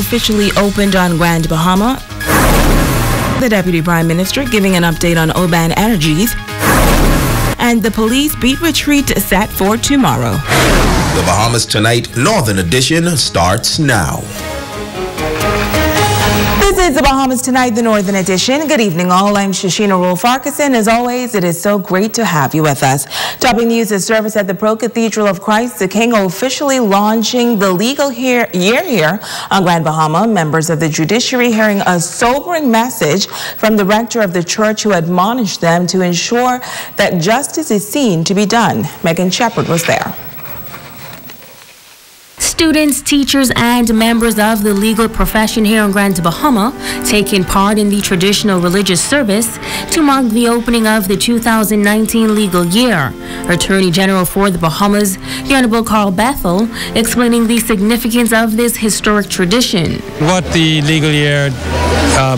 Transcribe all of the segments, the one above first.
officially opened on Grand Bahama. The Deputy Prime Minister giving an update on Oban Energies. And the police beat retreat set for tomorrow. The Bahamas Tonight Northern Edition starts now. This is the Bahamas Tonight, the Northern Edition. Good evening, all. I'm Shashina Rule-Farquharson. As always, it is so great to have you with us. Topping news is service at the Pro-Cathedral of Christ the King officially launching the legal year here on Grand Bahama. Members of the judiciary hearing a sobering message from the rector of the church who admonished them to ensure that justice is seen to be done. Megan Shepard was there. Students, teachers, and members of the legal profession here in Grand Bahama taking part in the traditional religious service to mark the opening of the 2019 legal year. Attorney General for the Bahamas, the Honorable Carl Bethel, explaining the significance of this historic tradition. What the legal year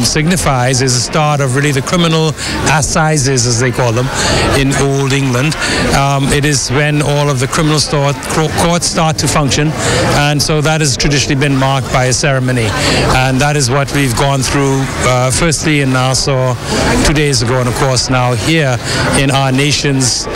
signifies is the start of really the criminal assizes, as they call them, in Old England. It is when all of the criminal courts start to function. And so that has traditionally been marked by a ceremony. And that is what we've gone through firstly in Nassau 2 days ago, and of course now here in our nation's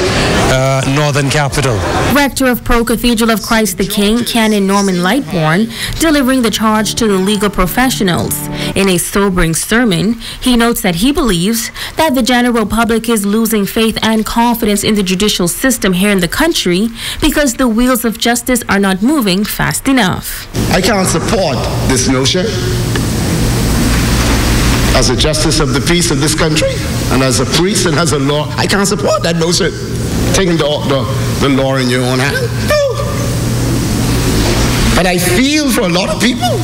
northern capital. Rector of Pro-Cathedral of Christ the King, Canon Norman Lightbourne, delivering the charge to the legal professionals. In a sobering sermon, he notes that he believes that the general public is losing faith and confidence in the judicial system here in the country because the wheels of justice are not moving fast enough. I can't support this notion. As a justice of the peace of this country, and as a priest and as a law, I can't support that notion. Taking the law in your own hand. No. But I feel for a lot of people.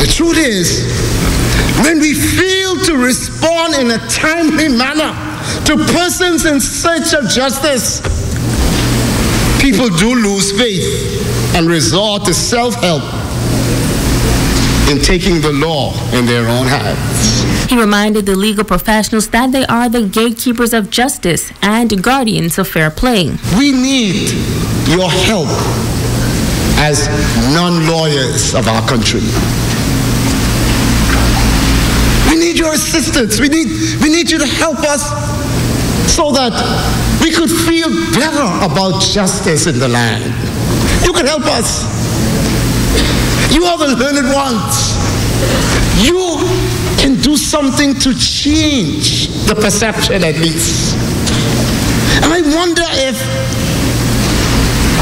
The truth is, when we fail to respond in a timely manner to persons in search of justice, people do lose faith and resort to self-help in taking the law in their own hands. He reminded the legal professionals that they are the gatekeepers of justice and guardians of fair play. We need your help as non-lawyers of our country. We need your assistance. We need you to help us so that we could feel better about justice in the land. You can help us. You are the learned ones. You can do something to change the perception, at least. And I wonder if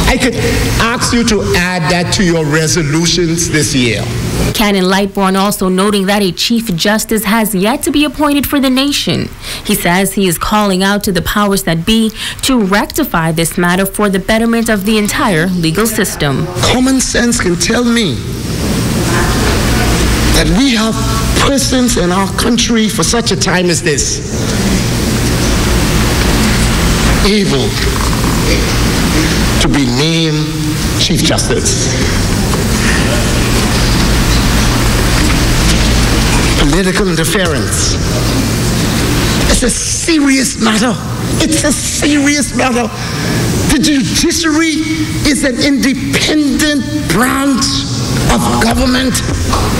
I could ask you to add that to your resolutions this year. Canon Lightbourne also noting that a Chief Justice has yet to be appointed for the nation. He says he is calling out to the powers that be to rectify this matter for the betterment of the entire legal system. Common sense can tell me that we have persons in our country for such a time as this able to be named Chief Justice. Political interference. It's a serious matter. It's a serious matter. The judiciary is an independent branch of government.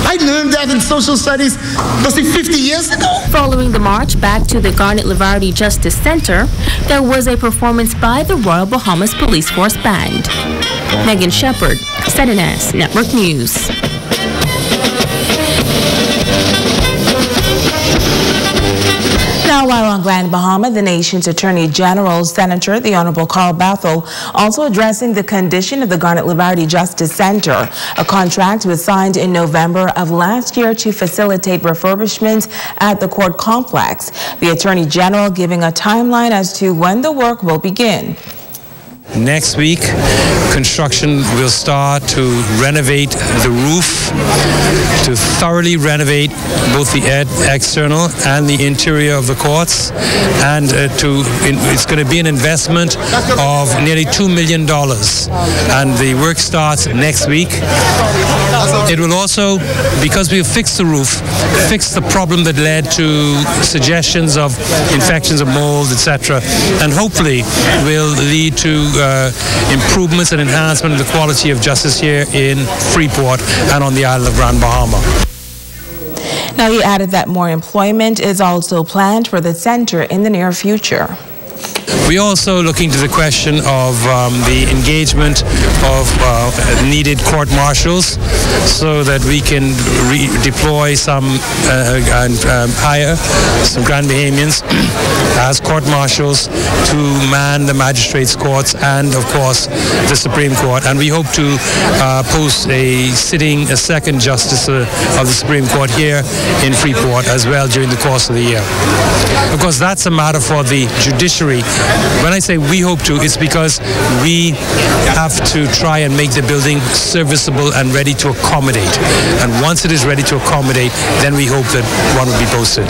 I learned that in social studies, was it 50 years ago? Following the march back to the Garnet Levarity Justice Center, there was a performance by the Royal Bahamas Police Force Band. Megan Shepard, ZNS Network News. Now, while on Grand Bahama, the nation's Attorney General, Senator, the Honorable Carl Bethel, also addressing the condition of the Garnet Levarity Justice Center. A contract was signed in November of last year to facilitate refurbishments at the court complex. The Attorney General giving a timeline as to when the work will begin. Next week, construction will start to renovate the roof, to thoroughly renovate both the external and the interior of the courts, and it's going to be an investment of nearly $2 million. And the work starts next week. It will also, because we've fixed the roof, fix the problem that led to suggestions of infections of mold, etc., and hopefully will lead to improvements and enhancement of the quality of justice here in Freeport and on the island of Grand Bahama. Now, he added that more employment is also planned for the center in the near future. We're also looking to the question of the engagement of needed court marshals so that we can deploy some and hire some Grand Bahamians as court marshals to man the magistrates' courts and, of course, the Supreme Court. And we hope to post a second justice of the Supreme Court here in Freeport as well during the course of the year. Of course, that's a matter for the judiciary. When I say we hope to, it's because we have to try and make the building serviceable and ready to accommodate. And once it is ready to accommodate, then we hope that one will be posted.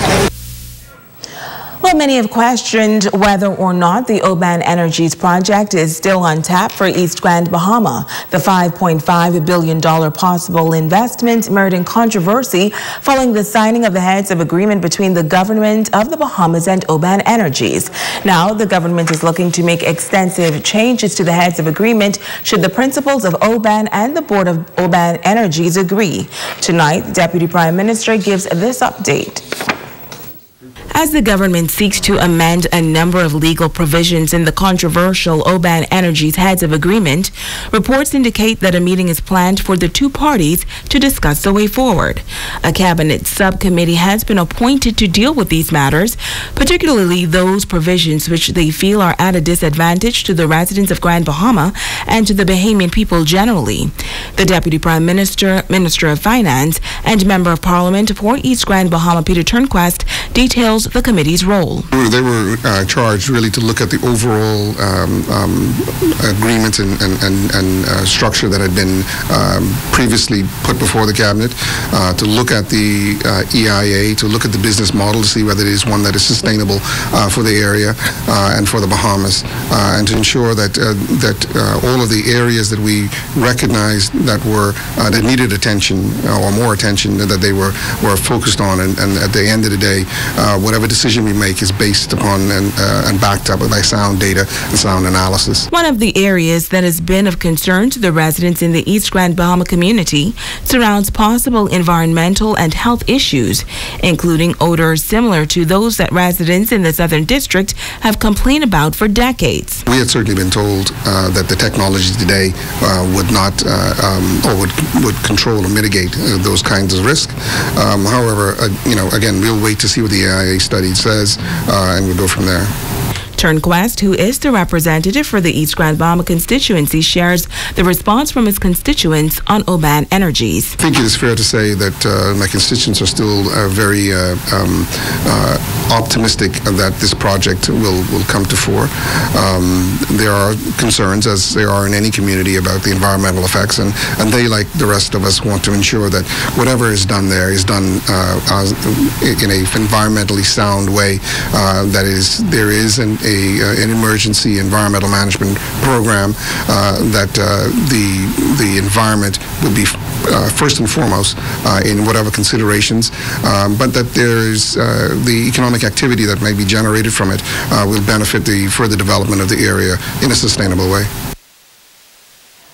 Well, many have questioned whether or not the Oban Energies project is still on tap for East Grand Bahama. The $5.5 billion possible investment mirrored in controversy following the signing of the heads of agreement between the government of the Bahamas and Oban Energies. Now, the government is looking to make extensive changes to the heads of agreement should the principals of Oban and the board of Oban Energies agree. Tonight, the Deputy Prime Minister gives this update. As the government seeks to amend a number of legal provisions in the controversial Oban Energies heads of agreement, reports indicate that a meeting is planned for the two parties to discuss the way forward. A cabinet subcommittee has been appointed to deal with these matters, particularly those provisions which they feel are at a disadvantage to the residents of Grand Bahama and to the Bahamian people generally. The Deputy Prime Minister, Minister of Finance, and Member of Parliament for East Grand Bahama, Peter Turnquest, details the committee's role. They were charged really to look at the overall agreements and structure that had been previously put before the cabinet, to look at the EIA, to look at the business model to see whether it is one that is sustainable for the area and for the Bahamas, and to ensure that all of the areas that we recognized that needed attention or more attention that they were focused on, and at the end of the day, whatever decision we make is based upon and backed up by sound data and sound analysis. One of the areas that has been of concern to the residents in the East Grand Bahama community surrounds possible environmental and health issues, including odors similar to those that residents in the Southern District have complained about for decades. We had certainly been told that the technology today would not or would control or mitigate those kinds of risks. However, again, we'll wait to see what the EIA study says, and we'll go from there. Turnquest, who is the representative for the East Grand Bahama constituency, shares the response from his constituents on Oban Energies. I think it is fair to say that my constituents are still very optimistic that this project will come to fore. There are concerns, as there are in any community, about the environmental effects, and they, like the rest of us, want to ensure that whatever is done there is done in an environmentally sound way, that there is an emergency environmental management program, that the environment will be first and foremost in whatever considerations, but that there's the economic activity that may be generated from it will benefit the further development of the area in a sustainable way.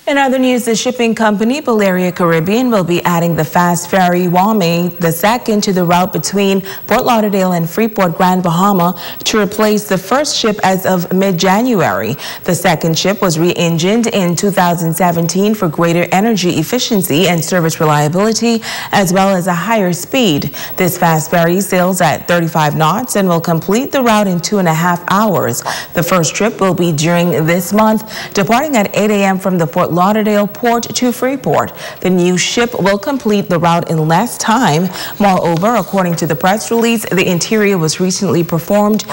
In other news, the shipping company Valeria Caribbean will be adding the fast ferry Wame II to the route between Fort Lauderdale and Freeport, Grand Bahama, to replace the first ship as of mid-January. The second ship was re-engined in 2017 for greater energy efficiency and service reliability, as well as a higher speed. This fast ferry sails at 35 knots and will complete the route in 2.5 hours. The first trip will be during this month, departing at 8 a.m. from the Fort Lauderdale port to Freeport. The new ship will complete the route in less time. Moreover, according to the press release, the interior was recently reformed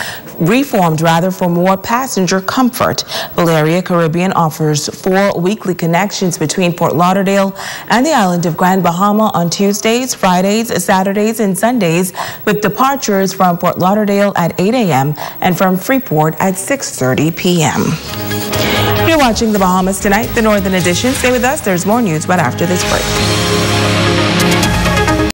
for more passenger comfort. Valeria Caribbean offers 4 weekly connections between Fort Lauderdale and the island of Grand Bahama on Tuesdays, Fridays, Saturdays, and Sundays, with departures from Fort Lauderdale at 8 a.m. and from Freeport at 6:30 p.m. You're watching the Bahamas Tonight, the Northern Edition. Stay with us. There's more news right after this break.